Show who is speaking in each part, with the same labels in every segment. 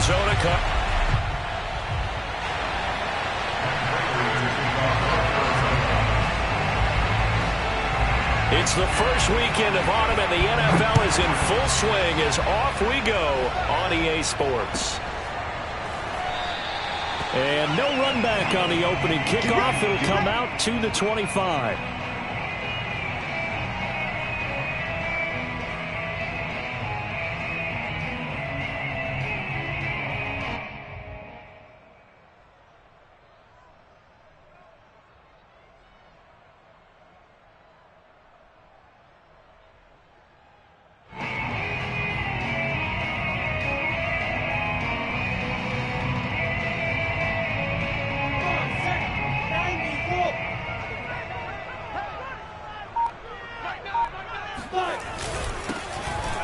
Speaker 1: Arizona It's the first weekend of autumn, and the NFL is in full swing as off we go on EA Sports. And no run back on the opening kickoff. It'll come out to the 25.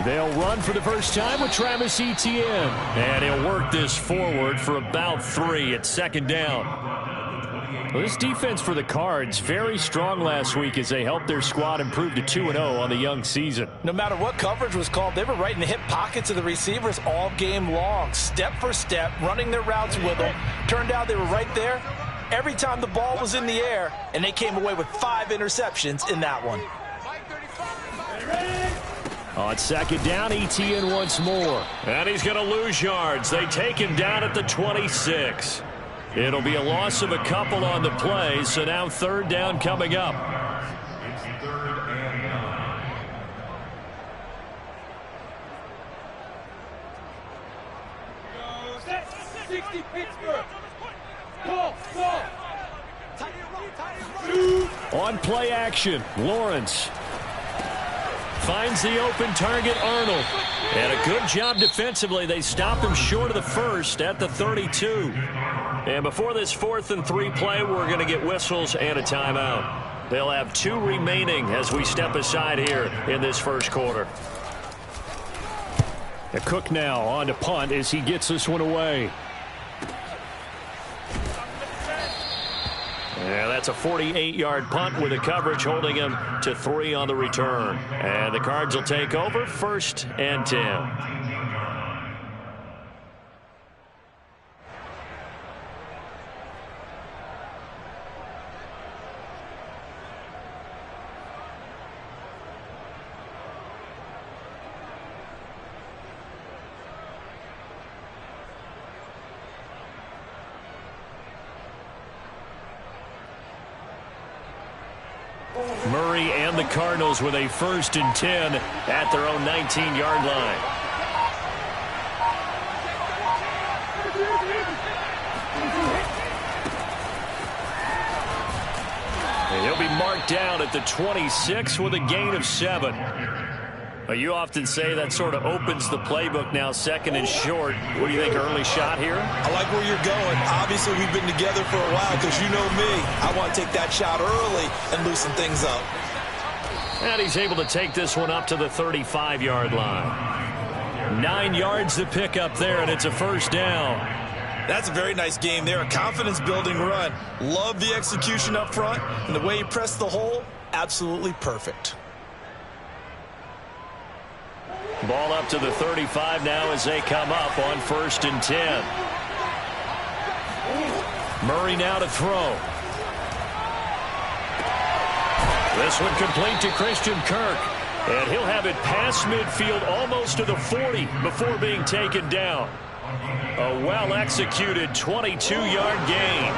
Speaker 1: They'll run for the first time with Travis Etienne. And he'll work this forward for about 3 at second down. Well, this defense for the Cards, very strong last week as they helped their squad improve to 2-0 on the young season.
Speaker 2: No matter what coverage was called, they were right in the hip pockets of the receivers all game long. Step for step, running their routes with them. Turned out they were right there every time the ball was in the air, and they came away with 5 interceptions in that one.
Speaker 1: On second down, Etienne once more. And he's going to lose yards. They take him down at the 26. It'll be a loss of a couple on the play, so now third down coming up.
Speaker 3: It's third and 9.
Speaker 4: Set 60 Pittsburgh. Ball.
Speaker 1: On play action, Lawrence finds the open target, Arnold. And a good job defensively. They stop him short of the first at the 32. And before this 4th and 3 play, we're going to get whistles and a timeout. They'll have 2 remaining as we step aside here in this first quarter. A Cook now on to punt as he gets this one away. And that's a 48-yard punt with the coverage holding him to 3 on the return. And the Cards will take over 1st and 10. Murray and the Cardinals with a 1st and 10 at their own 19-yard line. And he'll be marked down at the 26 with a gain of 7. You often say that sort of opens the playbook now, 2nd and short. What do you think, early shot here?
Speaker 2: I like where you're going. Obviously, we've been together for a while because you know me. I want to take that shot early and loosen things up.
Speaker 1: And he's able to take this one up to the 35-yard line. 9 yards to pick up there, and it's a 1st down.
Speaker 2: That's a very nice game there. A confidence-building run. Love the execution up front, and the way he pressed the hole, absolutely perfect.
Speaker 1: Ball up to the 35 now as they come up on 1st and 10. Murray now to throw. This one complete to Christian Kirk. And he'll have it past midfield almost to the 40 before being taken down. A well-executed 22-yard gain.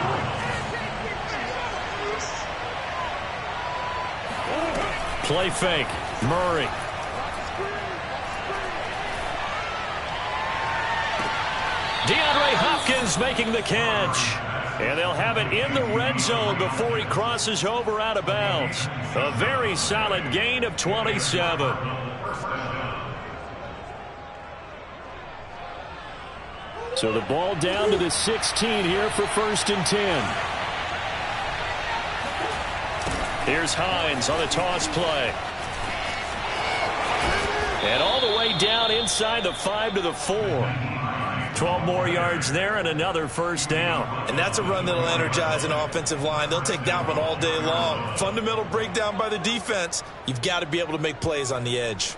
Speaker 1: Play fake. Murray. DeAndre Hopkins making the catch. And they'll have it in the red zone before he crosses over out of bounds. A very solid gain of 27. So the ball down to the 16 here for 1st and 10. Here's Hines on a toss play. And all the way down inside the 5 to the 4. 12 more yards there and another 1st down.
Speaker 2: And that's a run that'll energize an offensive line. They'll take that one all day long. Fundamental breakdown by the defense. You've got to be able to make plays on the edge.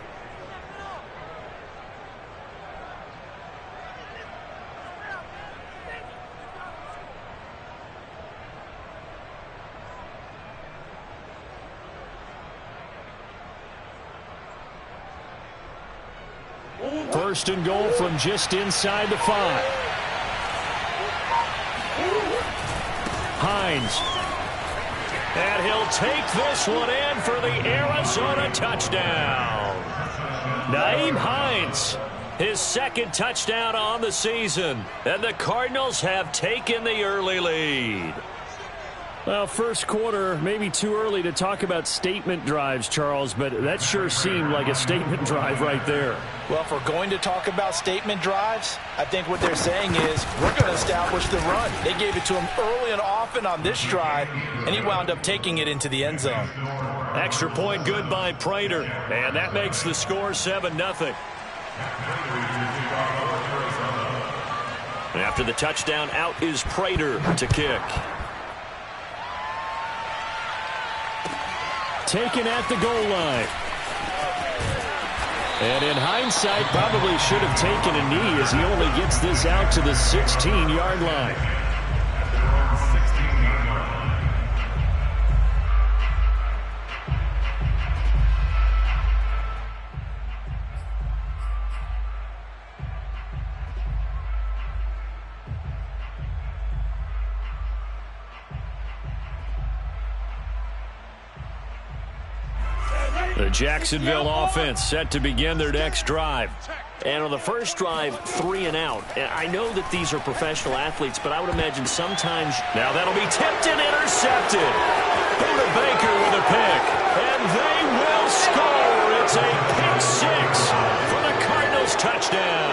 Speaker 1: First and goal from just inside the 5. Hines. And he'll take this one in for the Arizona touchdown. Nyheim Hines, his second touchdown on the season. And the Cardinals have taken the early lead. Well, first quarter, maybe too early to talk about statement drives, Charles, but that sure seemed like a statement drive right there.
Speaker 2: Well, if we're going to talk about statement drives, I think what they're saying is we're going to establish the run. They gave it to him early and often on this drive, and he wound up taking it into the end zone.
Speaker 1: Extra point good by Prater, and that makes the score 7-0. After the touchdown, out is Prater to kick. Taken at the goal line. And in hindsight, probably should have taken a knee as he only gets this out to the 16-yard line. The Jacksonville offense set to begin their next drive. And on the first drive, 3 and out. And I know that these are professional athletes, but I would imagine sometimes... Now that'll be tipped and intercepted. Buda Baker with a pick. And they will score. It's a pick 6 for the Cardinals touchdown.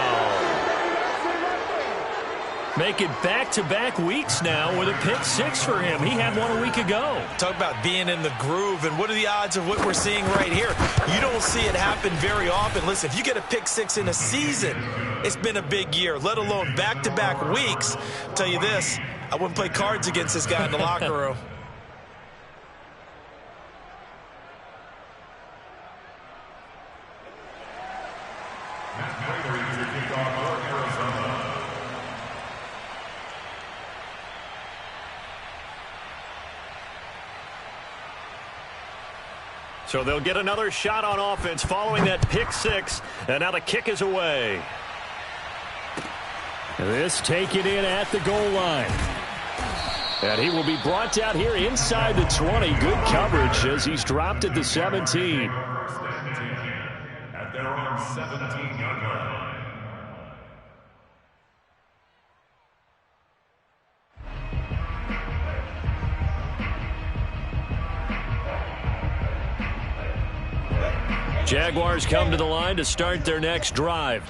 Speaker 1: Make it back-to-back weeks now with a pick 6 for him. He had one a week ago.
Speaker 2: Talk about being in the groove, and what are the odds of what we're seeing right here? You don't see it happen very often. Listen, if you get a pick 6 in a season, it's been a big year, let alone back-to-back weeks. I'll tell you this, I wouldn't play cards against this guy in the locker room.
Speaker 1: So they'll get another shot on offense following that pick 6. And now the kick is away. This taken in at the goal line. And he will be brought down here inside the 20. Good coverage as he's dropped at the 17.
Speaker 3: At their own 17-yard line.
Speaker 1: Jaguars come to the line to start their next drive.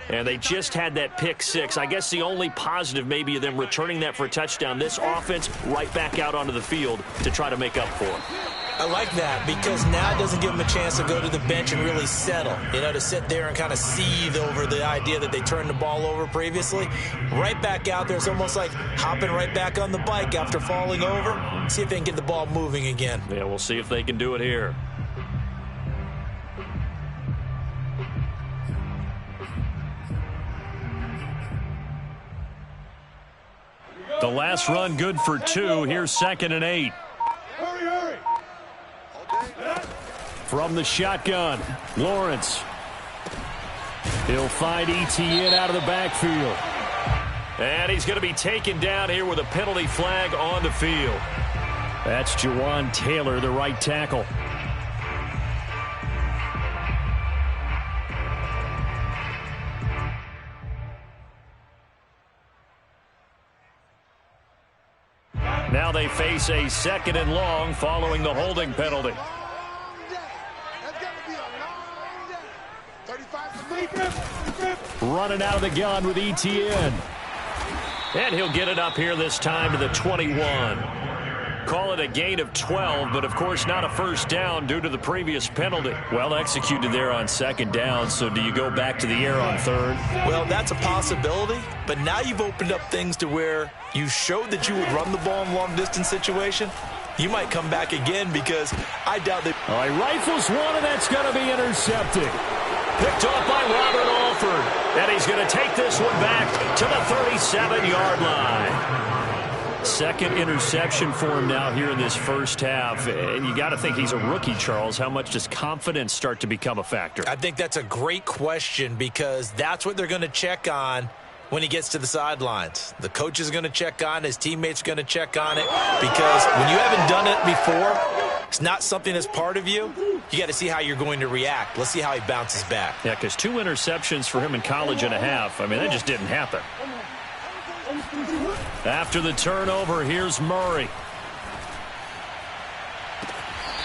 Speaker 1: And they just had that pick 6. I guess the only positive maybe of them returning that for a touchdown. This offense right back out onto the field to try to make up for it.
Speaker 2: I like that because now it doesn't give them a chance to go to the bench and really settle. You know, to sit there and kind of seethe over the idea that they turned the ball over previously. Right back out there. It's almost like hopping right back on the bike after falling over. See if they can get the ball moving again.
Speaker 1: Yeah, we'll see if they can do it here. The last run good for 2. Here's 2nd and 8.
Speaker 4: Hurry, hurry.
Speaker 1: From the shotgun, Lawrence. He'll find Etienne out of the backfield. And he's going to be taken down here with a penalty flag on the field. That's Jawan Taylor, the right tackle. Now they face a 2nd and long following the holding penalty. Running out of the gun with Etienne. And he'll get it up here this time to the 21. Call it a gain of 12, but of course not a first down due to the previous penalty. Well executed there on 2nd down, so do you go back to the air on 3rd?
Speaker 2: Well, that's a possibility, but now you've opened up things to where you showed that you would run the ball in long-distance situation. You might come back again because I doubt that.
Speaker 1: All right, rifles one, and that's going to be intercepted. Picked off by Robert Alford, and he's going to take this one back to the 37-yard line. Second interception for him now here in this first half. And you got to think he's a rookie, Charles. How much does confidence start to become a factor?
Speaker 2: I think that's a great question because that's what they're going to check on when he gets to the sidelines. The coach is going to check on, his teammates are going to check on it, because when you haven't done it before, it's not something that's part of you. You got to see how you're going to react. Let's see how he bounces back.
Speaker 1: Yeah, because 2 interceptions for him in college and a half. I mean, that just didn't happen. After the turnover, here's Murray.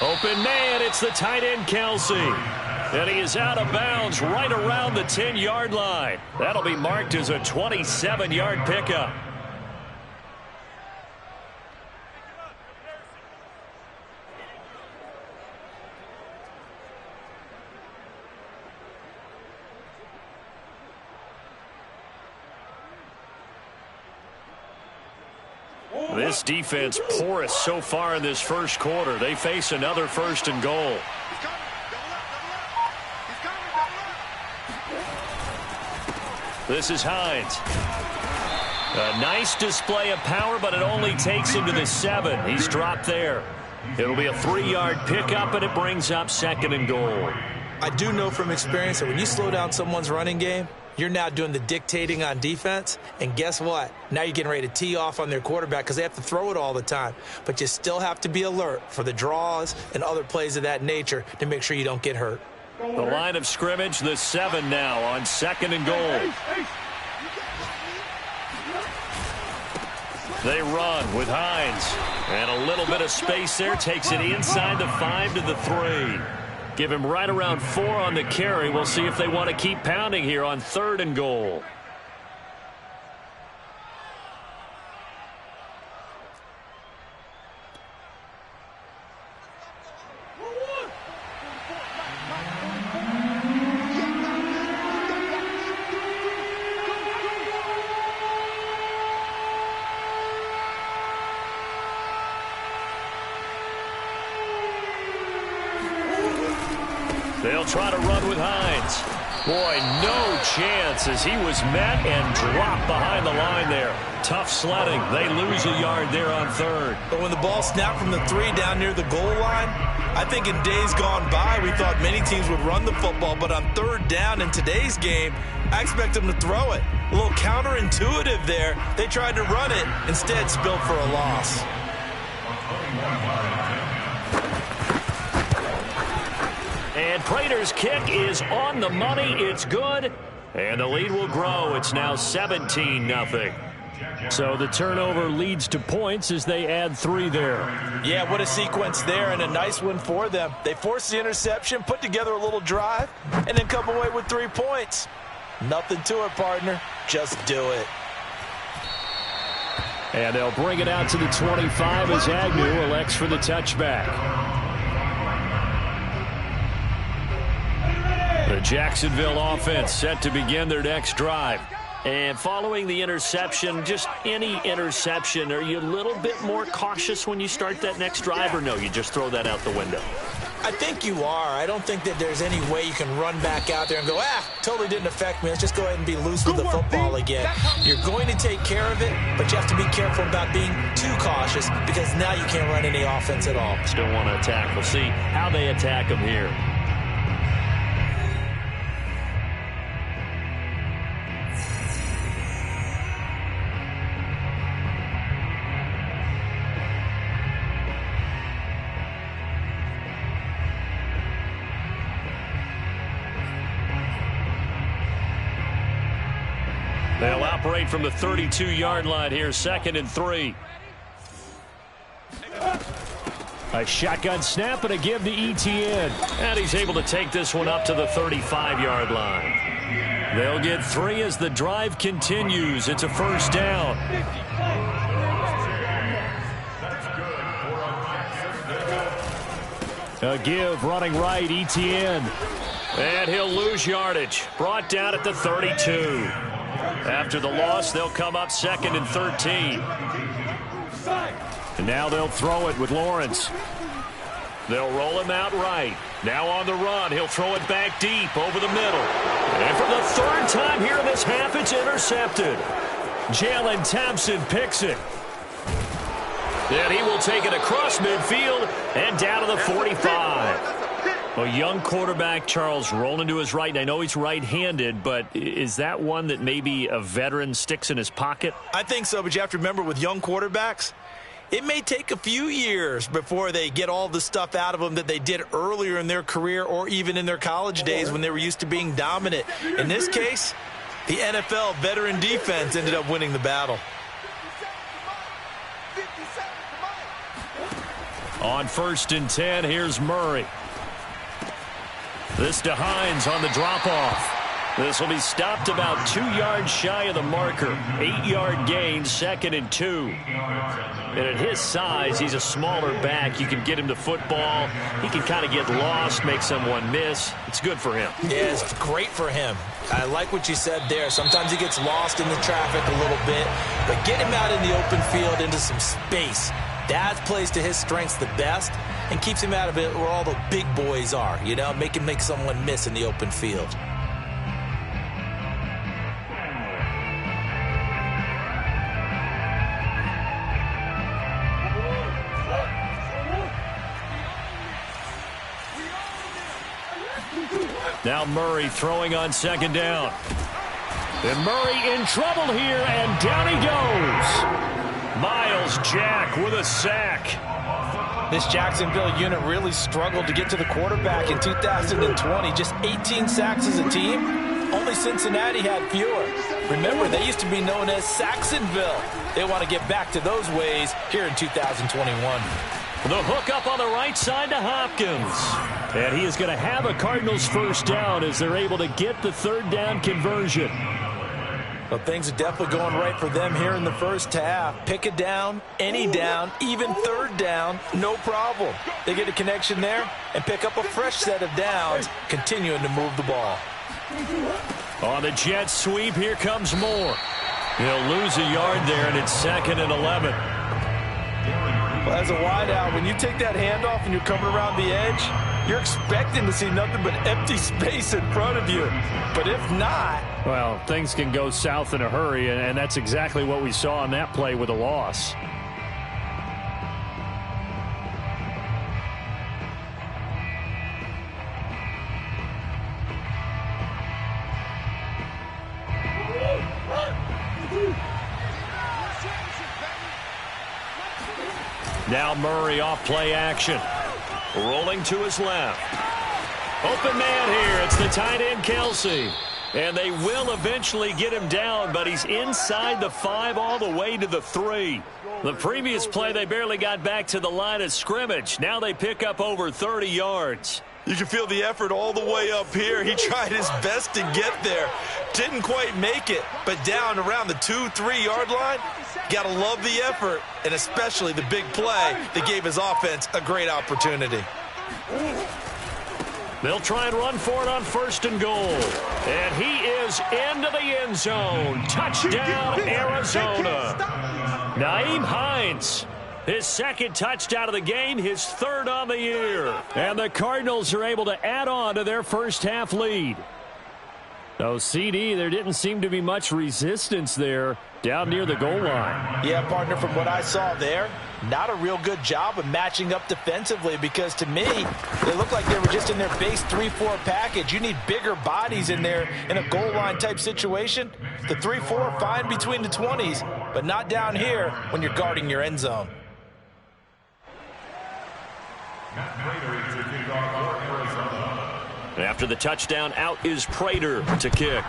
Speaker 1: Open man, it's the tight end, Kelsey. And he is out of bounds right around the 10-yard line. That'll be marked as a 27-yard pickup. This defense porous so far in this first quarter. They face another 1st and goal. This is Hines. A nice display of power, but it only takes him to the 7. He's dropped there. It'll be a 3-yard pickup, and it brings up 2nd and goal.
Speaker 2: I do know from experience that when you slow down someone's running game, you're now doing the dictating on defense, and guess what? Now you're getting ready to tee off on their quarterback because they have to throw it all the time. But you still have to be alert for the draws and other plays of that nature to make sure you don't get hurt.
Speaker 1: The line of scrimmage, the 7 now on 2nd and goal. They run with Hines. And a little bit of space there. Takes it inside the 5 to the 3. Give him right around 4 on the carry. We'll see if they want to keep pounding here on 3rd and goal. They'll try to run with Hines. Boy, no chance as he was met and dropped behind the line there. Tough sledding. They lose a yard there on 3rd.
Speaker 2: But when the ball snapped from the 3 down near the goal line, I think in days gone by, we thought many teams would run the football. But on 3rd down in today's game, I expect them to throw it. A little counterintuitive there. They tried to run it, instead spilled for a loss.
Speaker 1: And Prater's kick is on the money. It's good. And the lead will grow. It's now 17-0. So the turnover leads to points as they add 3 there.
Speaker 2: Yeah, what a sequence there, and a nice one for them. They forced the interception, put together a little drive, and then come away with 3 points. Nothing to it, partner. Just do it.
Speaker 1: And they'll bring it out to the 25 as Agnew elects for the touchback. The Jacksonville offense set to begin their next drive. And following the interception, just any interception, are you a little bit more cautious when you start that next drive, or no, you just throw that out the window?
Speaker 2: I think you are. I don't think that there's any way you can run back out there and go, totally didn't affect me. Let's just go ahead and be loose with the football again. You're going to take care of it, but you have to be careful about being too cautious because now you can't run any offense at all.
Speaker 1: Still want to attack. We'll see how they attack them here. They'll operate from the 32-yard line here, 2nd and 3. A shotgun snap and a give to Etienne. And he's able to take this one up to the 35-yard line. They'll get 3 as the drive continues. It's a 1st down. A give running right, Etienne. And he'll lose yardage. Brought down at the 32. After the loss, they'll come up 2nd and 13. And now they'll throw it with Lawrence. They'll roll him out right. Now on the run, he'll throw it back deep over the middle. And for the 3rd time here in this half, it's intercepted. Jalen Thompson picks it. And he will take it across midfield and down to the 45. A young quarterback, Charles, rolling to his right. And I know he's right-handed, but is that one that maybe a veteran sticks in his pocket?
Speaker 2: I think so, but you have to remember with young quarterbacks, it may take a few years before they get all the stuff out of them that they did earlier in their career or even in their college days when they were used to being dominant. In this case, the NFL veteran defense ended up winning the battle.
Speaker 1: On 1st and 10, here's Murray. This to Hines on the drop-off. This will be stopped about 2 yards shy of the marker. 8-yard gain, 2nd and 2. And at his size, he's a smaller back. You can get him to football. He can kind of get lost, make someone miss. It's good for him.
Speaker 2: Yeah, it's great for him. I like what you said there. Sometimes he gets lost in the traffic a little bit, but get him out in the open field into some space. That plays to his strengths the best and keeps him out of it where all the big boys are, you know, make someone miss in the open field.
Speaker 1: Now Murray throwing on 2nd down. And Murray in trouble here, and down he goes. Miles Jack with a sack.
Speaker 2: This Jacksonville unit really struggled to get to the quarterback in 2020. Just 18 sacks as a team. Only Cincinnati had fewer. Remember, they used to be known as Saxonville. They want to get back to those ways here in 2021.
Speaker 1: The hook up on the right side to Hopkins. And he is going to have a Cardinals 1st down as they're able to get the 3rd down conversion.
Speaker 2: Well, things are definitely going right for them here in the first half. Pick a down, any down, even 3rd down, no problem. They get a connection there and pick up a fresh set of downs, continuing to move the ball.
Speaker 1: On the jet sweep, here comes Moore. He'll lose a yard there, and it's 2nd and 11.
Speaker 2: Well, as a wideout, when you take that handoff and you're coming around the edge, you're expecting to see nothing but empty space in front of you. But if not...
Speaker 1: Well, things can go south in a hurry, and that's exactly what we saw on that play with a loss. Now Murray off play action. Rolling to his left. Open man here. It's the tight end, Kelsey. And they will eventually get him down, but he's inside the 5 all the way to the 3. The previous play, they barely got back to the line of scrimmage. Now they pick up over 30 yards.
Speaker 2: You can feel the effort all the way up here. He tried his best to get there. Didn't quite make it, but down around the 2-3 yard line, got to love the effort, and especially the big play that gave his offense a great opportunity.
Speaker 1: They'll try and run for it on 1st and goal. And he is into the end zone. Touchdown, Arizona. Nyheim Hines, his 2nd touchdown of the game, his 3rd on the year. And the Cardinals are able to add on to their first half lead. So, CD, there didn't seem to be much resistance there down near the goal line.
Speaker 2: Yeah, partner, from what I saw there, not a real good job of matching up defensively, because to me, they look like they were just in their base 3-4 package. You need bigger bodies in there in a goal line type situation. The 3-4 fine between the 20s, but not down here when you're guarding your end zone.
Speaker 1: After the touchdown, out is Prater to kick.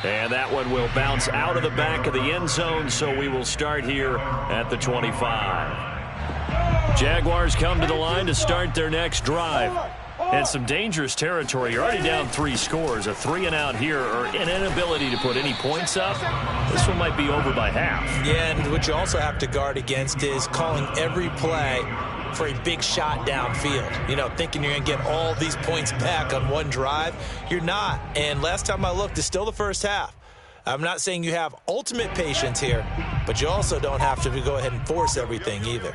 Speaker 1: And that one will bounce out of the back of the end zone, so we will start here at the 25. Jaguars come to the line to start their next drive. And some dangerous territory. You're already down 3 scores. A 3-and-out here, or an inability to put any points up. This one might be over by half.
Speaker 2: Yeah, and what you also have to guard against is calling every play for a big shot downfield. You know, thinking you're going to get all these points back on one drive. You're not. And last time I looked, it's still the first half. I'm not saying you have ultimate patience here, but you also don't have to go ahead and force everything either.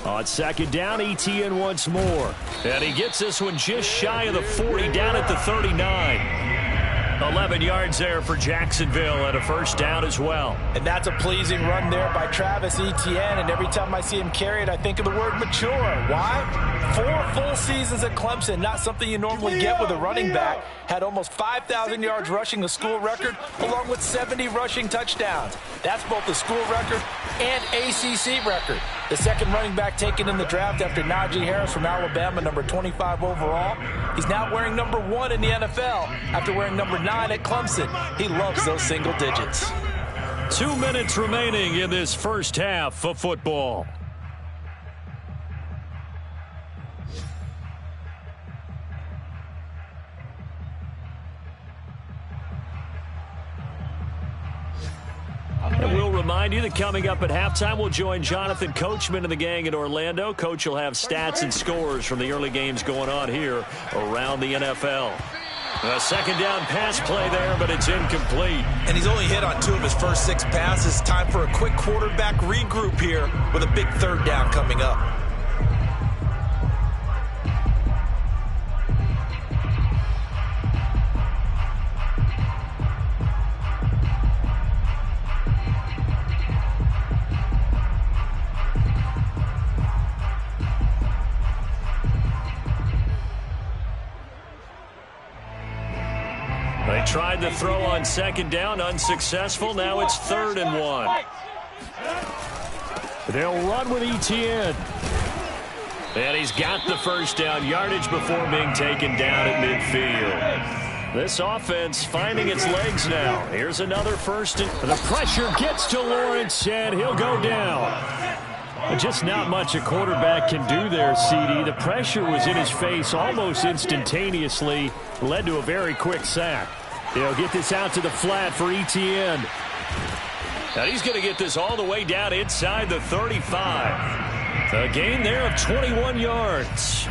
Speaker 1: On 2nd down, ETN once more. And he gets this one just shy of the 40, down at the 39. 11 yards there for Jacksonville and a first down as well.
Speaker 2: And that's a pleasing run there by Travis Etienne, and every time I see him carry it, I think of the word mature. Why? 4 full seasons at Clemson, not something you normally get with a running back. Had almost 5,000 yards rushing, the school record, along with 70 rushing touchdowns. That's both the school record and ACC record. The second running back taken in the draft after Najee Harris from Alabama, number 25 overall. He's now wearing number 1 in the NFL after wearing number 9 at Clemson. He loves those single digits.
Speaker 1: 2 minutes remaining in this first half of football. And we'll remind you that coming up at halftime, we'll join Jonathan Coachman and the gang in Orlando. Coach will have stats and scores from the early games going on here around the NFL. A second down pass play there, but it's incomplete.
Speaker 2: And he's only hit on 2 of his first 6 passes. Time for a quick quarterback regroup here with a big third down coming up.
Speaker 1: They tried to throw on second down, unsuccessful. Now it's 3rd and 1. They'll run with Etienne. And he's got the first down, yardage before being taken down at midfield. This offense finding its legs now. Here's another first. The pressure gets to Lawrence, and he'll go down. Just not much a quarterback can do there, CD. The pressure was in his face almost instantaneously. Led to a very quick sack. They'll get this out to the flat for Etienne. And he's going to get this all the way down inside the 35. A gain there of 21 yards.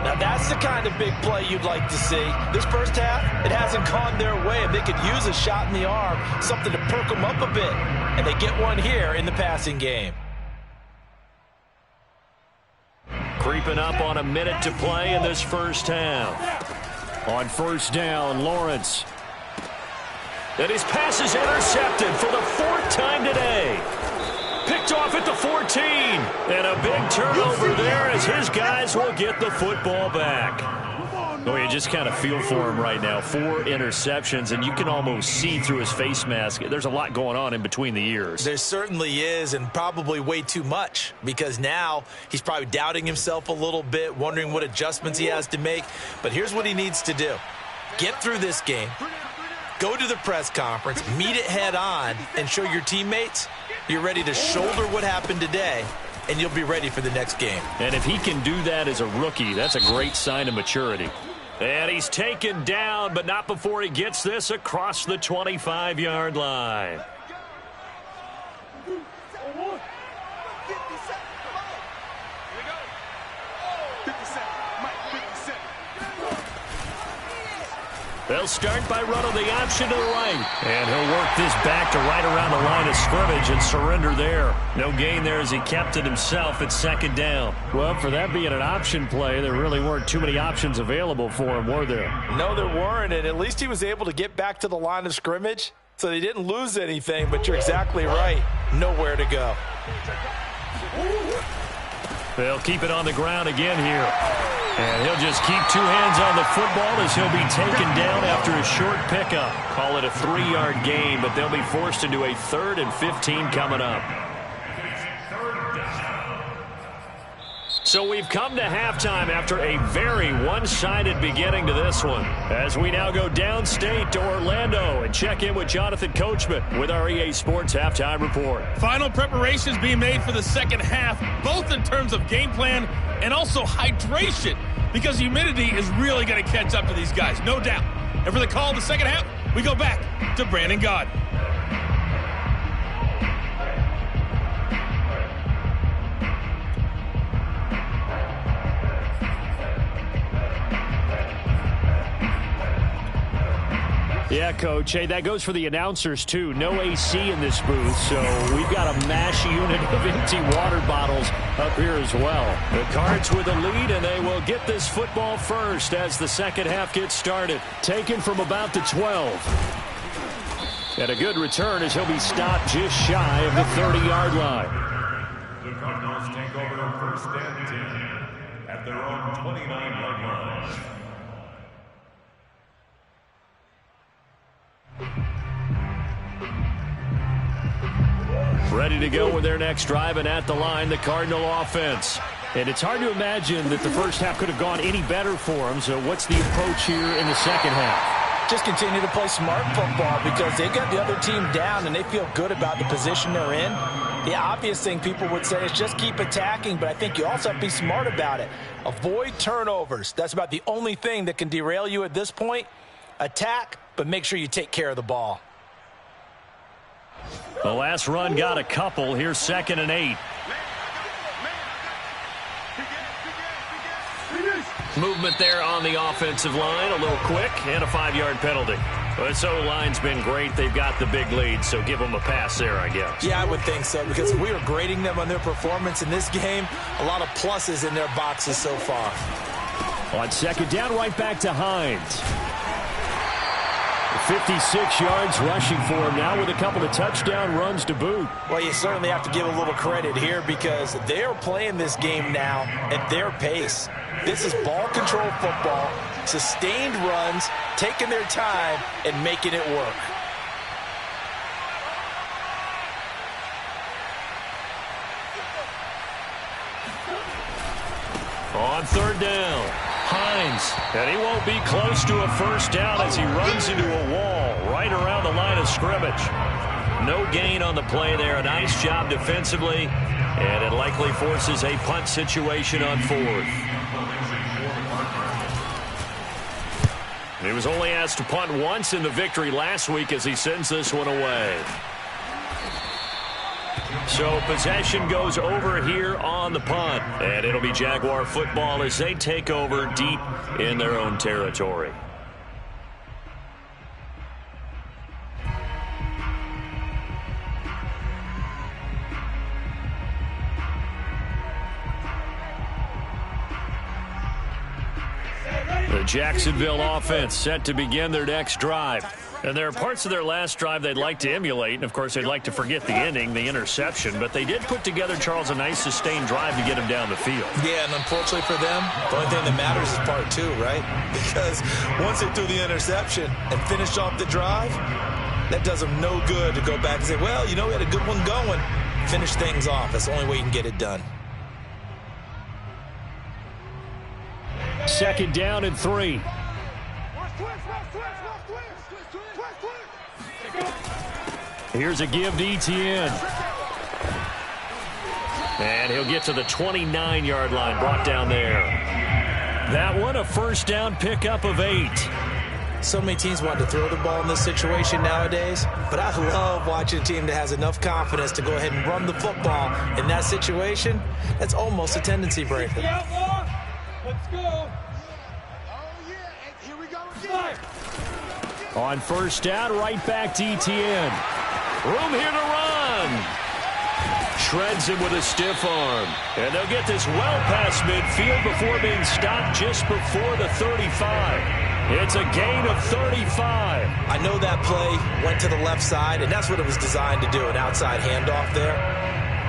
Speaker 2: Now that's the kind of big play you'd like to see. This first half, it hasn't gone their way, and they could use a shot in the arm, something to perk them up a bit. And they get one here in the passing game.
Speaker 1: Creeping up on a minute to play in this first half. On first down, Lawrence. And his pass is intercepted for the 4th time today. Picked off at the 14. And a big turnover there as his guys will get the football back. Oh, you just kind of feel for him right now. 4 interceptions, and you can almost see through his face mask. There's a lot going on in between the ears.
Speaker 2: There certainly is, and probably way too much, because now he's probably doubting himself a little bit, wondering what adjustments he has to make. But here's what he needs to do. Get through this game, go to the press conference, meet it head on, and show your teammates you're ready to shoulder what happened today, and you'll be ready for the next game.
Speaker 1: And if he can do that as a rookie, that's a great sign of maturity. And he's taken down, but not before he gets this across the 25-yard line. They'll start by running the option to the right. And he'll work this back to right around the line of scrimmage and surrender there. No gain there as he kept it himself at second down. Well, for that being an option play, there really weren't too many options available for him, were there?
Speaker 2: No, there weren't, and at least he was able to get back to the line of scrimmage, so they didn't lose anything, but you're exactly right. Nowhere to go.
Speaker 1: They'll keep it on the ground again here. And he'll just keep 2 hands on the football as he'll be taken down after a short pickup. Call it a 3-yard gain, but they'll be forced into a 3rd and 15 coming up. So we've come to halftime after a very one-sided beginning to this one. As we now go downstate to Orlando and check in with Jonathan Coachman with our EA Sports Halftime Report.
Speaker 5: Final preparations being made for the second half, both in terms of game plan and also hydration, because humidity is really going to catch up to these guys, no doubt. And for the call of the second half, we go back to Brandon Gaud.
Speaker 1: Yeah, Coach. Hey, that goes for the announcers, too. No AC in this booth, so we've got a mash unit of empty water bottles up here as well. The Cards with a lead, and they will get this football first as the second half gets started. Taken from about the 12. And a good return as he'll be stopped just shy of the 30-yard line.
Speaker 3: The Cardinals take over first and 10 at their own 29-yard line.
Speaker 1: Ready to go with their next drive, and at the line, the Cardinal offense. And it's hard to imagine that the first half could have gone any better for them. So what's the approach here in the second half?
Speaker 2: Just continue to play smart football because they got the other team down and they feel good about the position they're in. The obvious thing people would say is just keep attacking, but I think you also have to be smart about it. Avoid turnovers. That's about the only thing that can derail you at this point. Attack, but make sure you take care of the ball.
Speaker 1: The last run got a couple. Here's 2nd and 8. Movement there on the offensive line. A little quick and a 5-yard penalty. But so the line's been great. They've got the big lead, so give them a pass there, I guess.
Speaker 2: Yeah, I would think so because we were grading them on their performance in this game. A lot of pluses in their boxes so far.
Speaker 1: On 2nd down, right back to Hines. 56 yards rushing for him now with a couple of touchdown runs to boot.
Speaker 2: Well, you certainly have to give a little credit here because they're playing this game now at their pace. This is ball control football, sustained runs, taking their time, and making it work.
Speaker 1: On 3rd down, Hines, and he won't be close to a first down as he runs into a wall right around the line of scrimmage. No gain on the play there. A nice job defensively, and it likely forces a punt situation on 4th. He was only asked to punt once in the victory last week as he sends this one away. So possession goes over here on the punt, and it'll be Jaguar football as they take over deep in their own territory. The Jacksonville offense set to begin their next drive. And there are parts of their last drive they'd like to emulate. And, of course, they'd like to forget the ending, the interception. But they did put together, Charles, a nice sustained drive to get him down the field.
Speaker 2: Yeah, and unfortunately for them, the only thing that matters is part 2, right? Because once they threw the interception and finished off the drive, that does them no good to go back and say, well, you know, we had a good one going. Finish things off. That's the only way you can get it done.
Speaker 1: 2nd down and 3. Here's a give to Etienne. And he'll get to the 29-yard line, brought down there. That one, a first down pickup of 8.
Speaker 2: So many teams want to throw the ball in this situation nowadays, but I love watching a team that has enough confidence to go ahead and run the football in that situation. That's almost a tendency breaker.
Speaker 4: Let's go. Oh, yeah. Here we go again.
Speaker 1: On 1st down, right back to Etienne. Room here to run. Shreds him with a stiff arm. And they'll get this well past midfield before being stopped just before the 35. It's a gain of 35.
Speaker 2: I know that play went to the left side, and that's what it was designed to do, an outside handoff there.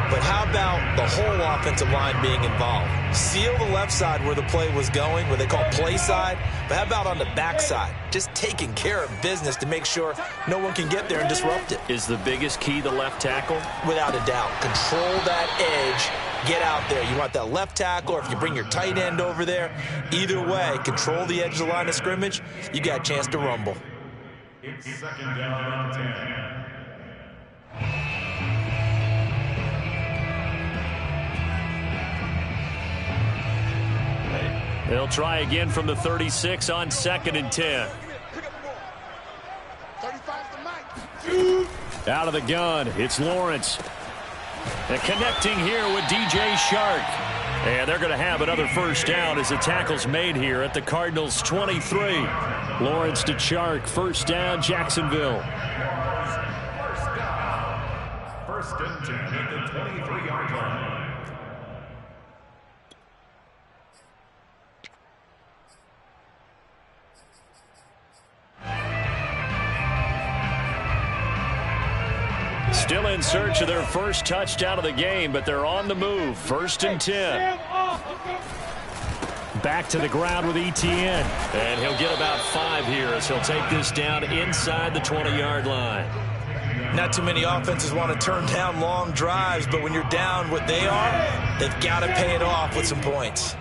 Speaker 2: But how about the whole offensive line being involved? Seal the left side where the play was going, where they call play side. But how about on the back side? Just taking care of business to make sure no one can get there and disrupt it.
Speaker 1: Is the biggest key the left tackle?
Speaker 2: Without a doubt. Control that edge. Get out there. You want that left tackle, or if you bring your tight end over there, either way, control the edge of the line of scrimmage, you got a chance to rumble.
Speaker 3: It's 2nd down and 10.
Speaker 1: They'll try again from the 36 on 2nd and 10. Out of the gun, it's Lawrence. And connecting here with DJ Shark. And they're going to have another first down as the tackle's made here at the Cardinals' 23. Lawrence to Chark. First down, Jacksonville.
Speaker 3: First and 10 at the 23-yard line.
Speaker 1: Still in search of their first touchdown of the game, but they're on the move. First and 10. Back to the ground with Etienne. And he'll get about 5 here as he'll take this down inside the 20-yard line.
Speaker 2: Not too many offenses want to turn down long drives, but when you're down what they are, they've got to pay it off with some points.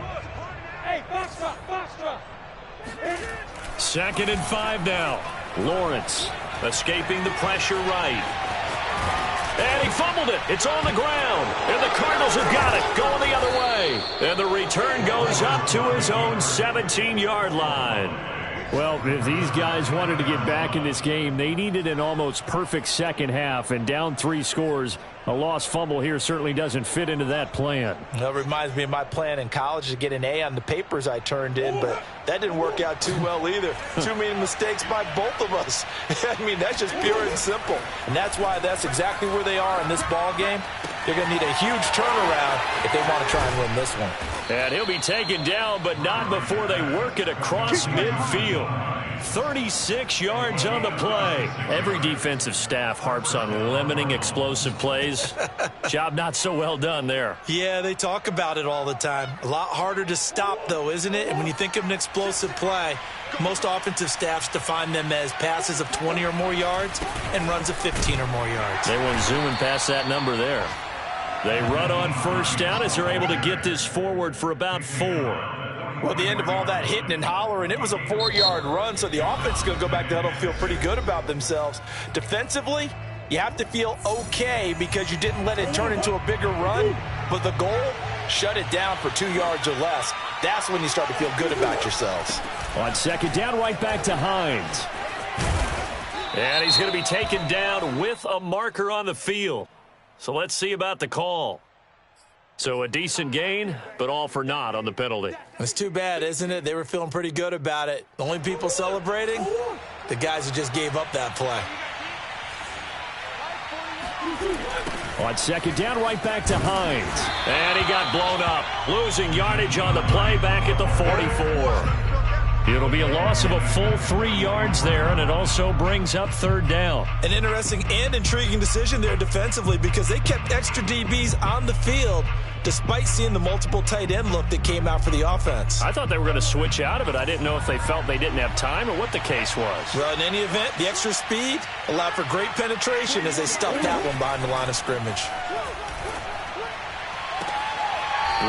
Speaker 1: Second and 5 now. Lawrence escaping the pressure right. And he fumbled it. It's on the ground. And the Cardinals have got it. Going the other way. And the return goes up to his own 17-yard line.
Speaker 6: Well, if these guys wanted to get back in this game, they needed an almost perfect second half. And down 3 scores, a lost fumble here certainly doesn't fit into that plan.
Speaker 2: That reminds me of my plan in college to get an A on the papers I turned in, but that didn't work out too well either. Too many mistakes by both of us. I mean, that's just pure and simple. And that's why that's exactly where they are in this ball game. They're going to need a huge turnaround if they want to try and win this one.
Speaker 1: And he'll be taken down, but not before they work it across midfield. 36 yards on the play. Every defensive staff harps on limiting explosive plays. Job not so well done there.
Speaker 2: Yeah, they talk about it all the time. A lot harder to stop, though, isn't it? And when you think of an explosive play, most offensive staffs define them as passes of 20 or more yards and runs of 15 or more yards.
Speaker 1: They went zooming past that number there. They run on first down as they're able to get this forward for about 4.
Speaker 2: Well, at the end of all that hitting and hollering, it was a 4-yard run, so the offense is going to go back to huddle, feel pretty good about themselves. Defensively, you have to feel okay because you didn't let it turn into a bigger run, but the goal, shut it down for 2 yards or less. That's when you start to feel good about yourselves.
Speaker 6: On second down, right back to Hines.
Speaker 1: And he's going to be taken down with a marker on the field. So let's see about the call. So a decent gain, but all for naught on the penalty.
Speaker 2: It's too bad, isn't it? They were feeling pretty good about it. The only people celebrating, the guys who just gave up that play.
Speaker 6: On second down, right back to Hines.
Speaker 1: And he got blown up. Losing yardage on the play back at the 44. It'll be a loss of a full 3 yards there, and it also brings up third down.
Speaker 2: An interesting and intriguing decision there defensively because they kept extra DBs on the field despite seeing the multiple tight end look that came out for the offense.
Speaker 1: I thought they were going to switch out of it. I didn't know if they felt they didn't have time or what the case was.
Speaker 2: Well, in any event, the extra speed allowed for great penetration as they stuffed that one behind the line of scrimmage.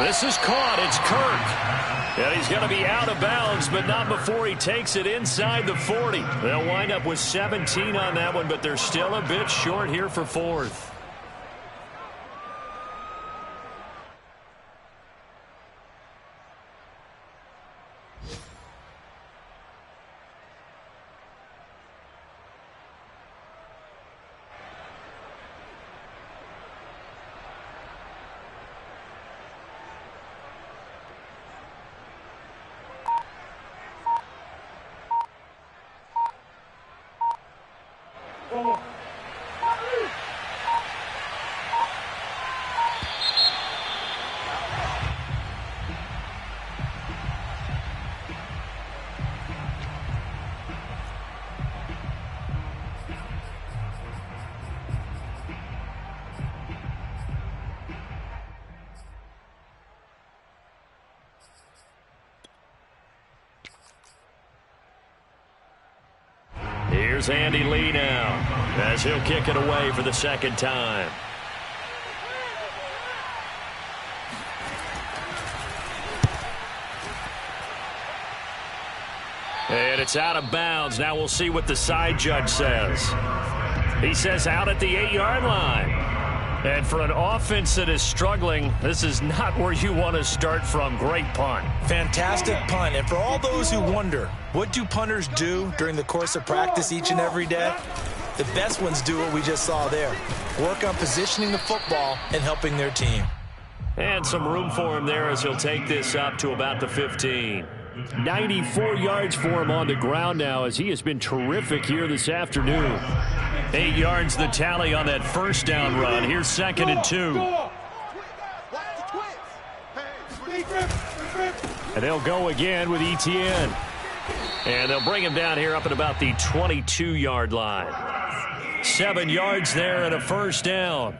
Speaker 1: This is caught. It's Kirk. And he's going to be out of bounds, but not before he takes it inside the 40. They'll wind up with 17 on that one, but they're still a bit short here for 4th. Here's Andy Lee now as he'll kick it away for the second time. And it's out of bounds. Now we'll see what the side judge says. He says out at the 8-yard line. And for an offense that is struggling, this is not where you want to start from. Great punt.
Speaker 2: Fantastic punt. And for all those who wonder, what do punters do during the course of practice each and every day? The best ones do what we just saw there. Work on positioning the football and helping their team.
Speaker 1: And some room for him there as he'll take this up to about the 15.
Speaker 6: 94 yards for him on the ground now as he has been terrific here this afternoon.
Speaker 1: 8 yards the tally on that first down run. Here's 2nd and 2.
Speaker 6: And they'll go again with Etienne.
Speaker 1: And they'll bring him down here up at about the 22-yard line. 7 yards there and a first down.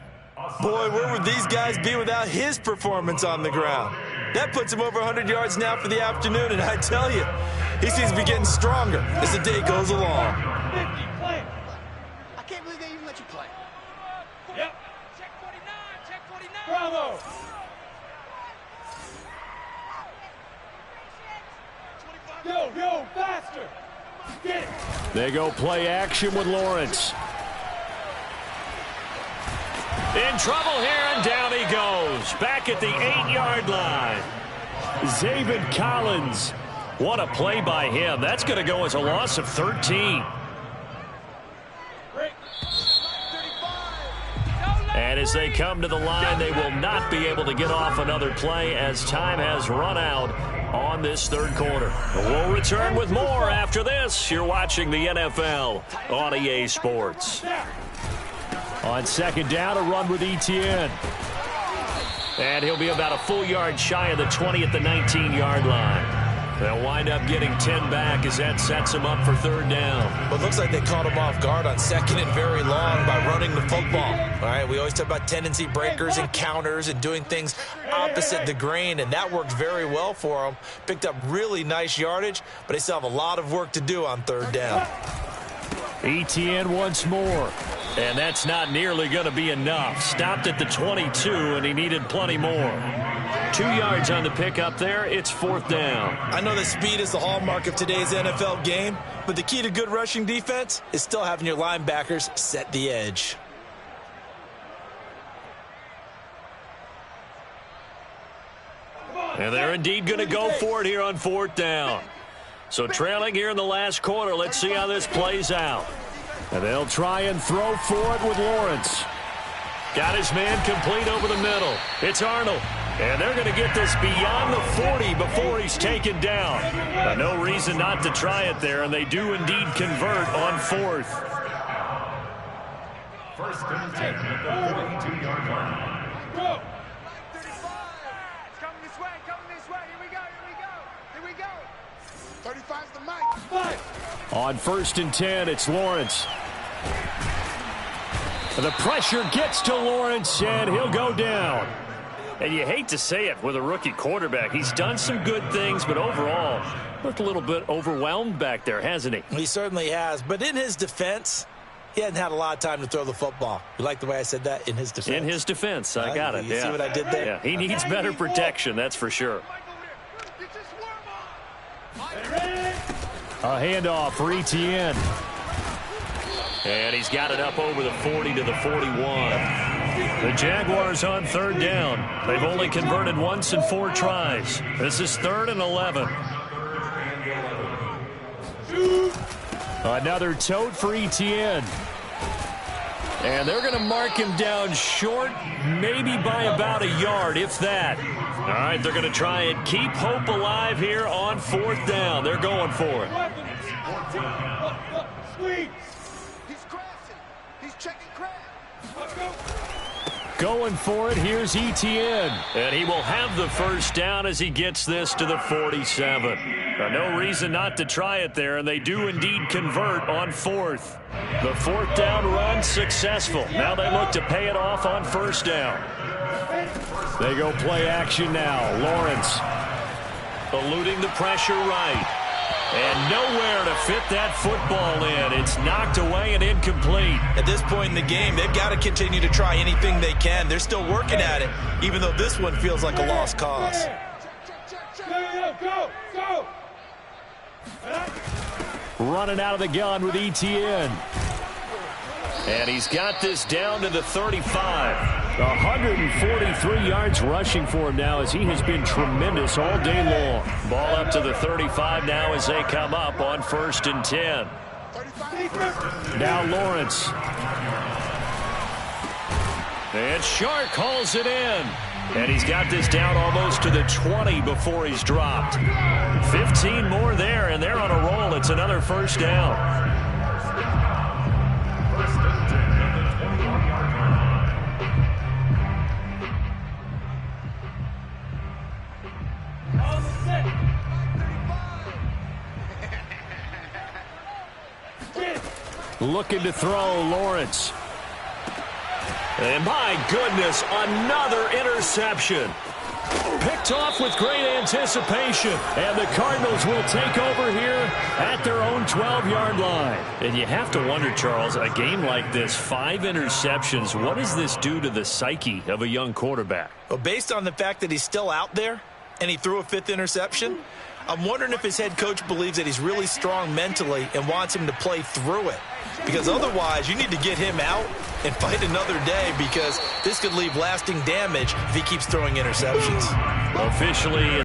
Speaker 2: Boy, where would these guys be without his performance on the ground? That puts him over 100 yards now for the afternoon, and I tell you, he seems to be getting stronger as the day goes along.
Speaker 4: 50, play. I can't believe they even let you play. Yep. Check 49, check 49. Bravo. Yo, faster. Get it.
Speaker 6: They go play action with Lawrence.
Speaker 1: In trouble here, and down he goes. Back at the 8-yard line.
Speaker 6: Zaven Collins.
Speaker 1: What a play by him. That's going to go as a loss of 13. And as they come to the line, they will not be able to get off another play as time has run out on this third quarter. We'll return with more after this. You're watching the NFL on EA Sports.
Speaker 6: On second down, a run with Etienne.
Speaker 1: And he'll be about a full yard shy of the 20 at the 19-yard line. They'll wind up getting 10 back as that sets him up for third down.
Speaker 2: Well, it looks like they caught him off guard on 2nd and very long by running the football. All right, we always talk about tendency breakers and counters and doing things opposite the grain, and that worked very well for them. Picked up really nice yardage, but they still have a lot of work to do on third down.
Speaker 6: Etienne once more.
Speaker 1: And that's not nearly going to be enough. Stopped at the 22, and he needed plenty more. 2 yards on the pickup there. It's 4th down.
Speaker 2: I know that speed is the hallmark of today's NFL game, but the key to good rushing defense is still having your linebackers set the edge.
Speaker 1: And they're indeed going to go for it here on 4th down. So trailing here in the last quarter, let's see how this plays out.
Speaker 6: And they'll try and throw for it with Lawrence.
Speaker 1: Got his man complete over the middle. It's Arnold. And they're going to get this beyond the 40 before he's taken down. No reason not to try it there, and they do indeed convert on 4th.
Speaker 3: 1st and 10 at the 42-yard line.
Speaker 4: Go. 35. It's coming this way, Here we go. 35's the mic.
Speaker 6: On 1st and 10, it's Lawrence. The pressure gets to Lawrence, and he'll go down.
Speaker 1: And you hate to say it with a rookie quarterback. He's done some good things, but overall, looked a little bit overwhelmed back there, hasn't he?
Speaker 2: He certainly has. But in his defense, he hasn't had a lot of time to throw the football. You like the way I said that? In his defense.
Speaker 1: In his defense. I got it.
Speaker 2: You see what I did there?
Speaker 1: Yeah, he needs better protection, that's for sure.
Speaker 6: A handoff for Etienne.
Speaker 1: And he's got it up over the 40 to the 41. The Jaguars on 3rd down. They've only converted once in 4 tries. This is 3rd and 11.
Speaker 6: Another tote for Etienne.
Speaker 1: And they're going to mark him down short, maybe by about a yard, if that. All right, they're going to try and keep hope alive here on 4th down. They're going for it.
Speaker 4: He's crashing. He's checking crash. Let's go.
Speaker 6: Going for it, here's Etienne.
Speaker 1: And he will have the first down as he gets this to the 47. No reason not to try it there, and they do indeed convert on 4th. The 4th down run successful. Now they look to pay it off on 1st down.
Speaker 6: They go play action now. Lawrence
Speaker 1: eluding the pressure right. And nowhere to fit that football in. It's knocked away and incomplete.
Speaker 2: At this point in the game, they've got to continue to try anything they can. They're still working at it, even though this one feels like a lost cause.
Speaker 4: Go.
Speaker 6: running out of the gun with Etienne.
Speaker 1: And he's got this down to the 35.
Speaker 6: 143 yards rushing for him now as he has been tremendous all day long.
Speaker 1: Ball up to the 35 now as they come up on 1st and 10.
Speaker 6: Now Lawrence.
Speaker 1: And Shark calls it in. And he's got this down almost to the 20 before he's dropped. 15 more there, and they're on a roll. It's another first down. Looking to throw, Lawrence. And my goodness, another interception. Picked off with great anticipation. And the Cardinals will take over here at their own 12-yard line. And you have to wonder, Charles, a game like this, 5 interceptions, what does this do to the psyche of a young quarterback?
Speaker 2: Well, based on the fact that he's still out there and he threw a 5th interception, I'm wondering if his head coach believes that he's really strong mentally and wants him to play through it. Because otherwise, you need to get him out and fight another day, because this could leave lasting damage if he keeps throwing interceptions.
Speaker 1: Officially